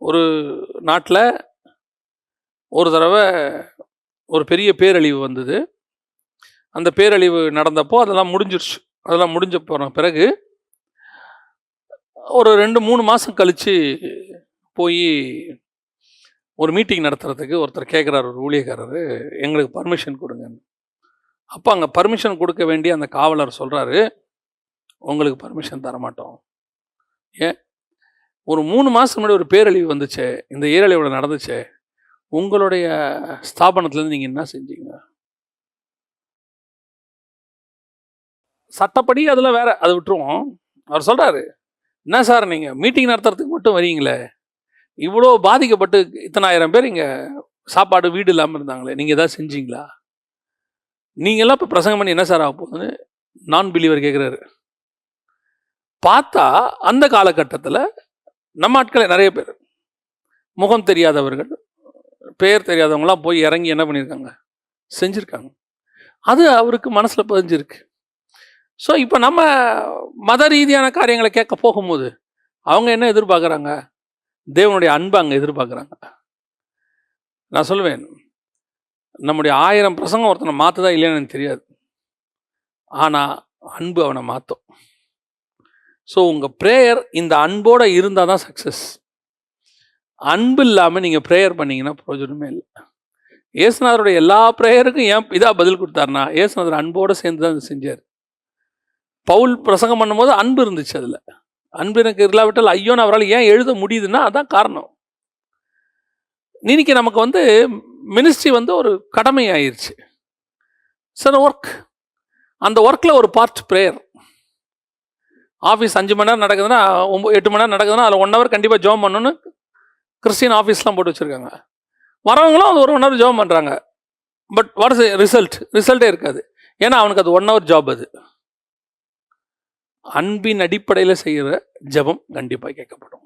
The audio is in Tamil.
ஒரு நாட்டில் ஒரு தடவை ஒரு பெரிய பேரழிவு வந்தது. அந்த பேரழிவு நடந்தப்போ அதெல்லாம் முடிஞ்சிருச்சு. அதெல்லாம் முடிஞ்ச போன பிறகு ஒரு 2-3 மாதம் கழித்து போய் ஒரு மீட்டிங் நடத்துறதுக்கு ஒருத்தர் கேட்குறாரு, ஒரு ஊழியக்காரர், எங்களுக்கு பர்மிஷன் கொடுங்கன்னு. அப்போ அங்கே பர்மிஷன் கொடுக்க வேண்டிய அந்த காவலர் சொல்கிறாரு, உங்களுக்கு பர்மிஷன் தரமாட்டோம். ஏன்? ஒரு 3 மாதத்துக்கு முன்னாடி ஒரு பேரழிவு வந்துச்சே, இந்த ஏரழிவோட நடந்துச்சே, உங்களுடைய ஸ்தாபனத்துலேருந்து நீங்கள் என்ன செஞ்சீங்க? சட்டப்படி அதில் வேற, அதை விட்டுருவோம். அவர் சொல்கிறாரு, என்ன சார் நீங்கள் மீட்டிங் நடத்துறதுக்கு மட்டும் வரீங்களே, இவ்வளோ பாதிக்கப்பட்டு இத்தனாயிரம் பேர் இங்கே சாப்பாடு வீடு இல்லாமல் இருந்தாங்களே, நீங்கள் எதாவது செஞ்சீங்களா? நீங்கள்லாம் இப்போ பிரசங்கம் பண்ணி என்ன சார் ஆக போகுதுன்னு நான் பிலீவர் கேட்குறாரு. பார்த்தா அந்த காலகட்டத்தில் நம்ம ஆட்களே நிறைய பேர், முகம் தெரியாதவர்கள், பேர் தெரியாதவங்களாம் போய் இறங்கி என்ன பண்ணியிருக்காங்க, செஞ்சுருக்காங்க. அது அவருக்கு மனசில் பதிஞ்சிருக்கு. ஸோ இப்போ நம்ம மத ரீதியான காரியங்களை கேட்க போகும்போது அவங்க என்ன எதிர்பார்க்குறாங்க? தேவனுடைய அன்பை அங்கே எதிர்பார்க்குறாங்க. நான் சொல்லுவேன், நம்முடைய 1000 பிரசங்கம் ஒருத்தனை மாற்றுதா இல்லைன்னு எனக்கு தெரியாது, ஆனால் அன்பு அவனை மாற்றும். ஸோ உங்கள் ப்ரேயர் இந்த அன்போடு இருந்தால் தான் சக்ஸஸ். அன்பு இல்லாமல் நீங்கள் ப்ரேயர் பண்ணிங்கன்னா பிரயோஜனமே இல்லை. இயேசுநாதருடைய எல்லா ப்ரேயருக்கும் ஏன் இதாக பதில் கொடுத்தாருன்னா, இயேசுநாதர் அன்போடு சேர்ந்து தான் செஞ்சார். பவுல் பிரசங்கம் பண்ணும்போது அன்பு இருந்துச்சு. அதில் அன்பு எனக்கு இல்லாவிட்டால் ஐயோன்னு அவரால் ஏன் எழுத முடியுதுன்னா அதான் காரணம். இன்னைக்கு நமக்கு மினிஸ்ட்ரி ஒரு கடமை ஆயிடுச்சு. சார் ஒர்க், அந்த ஒர்க்கில் ஒரு பார்ட் ப்ரேயர். ஆஃபீஸ் 5 மணி நேரம் நடக்குதுன்னா 8 மணி நேரம் நடக்குதுன்னா அதில் 1 ஹவர் கண்டிப்பாக ஜோம் பண்ணணும்னு கிறிஸ்டின் ஆஃபீஸ்லாம் போட்டு வச்சுருக்காங்க. வரவங்களும் அது 1 ஹவர் ஜோம் பண்ணுறாங்க. பட் வாட் இஸ் ரிசல்ட்டே இருக்காது. ஏன்னா அவனுக்கு அது 1 ஹவர் ஜாப். அது அன்பின் அடிப்படையில் செய்கிற ஜெபம் கண்டிப்பாக கேட்கப்படும்.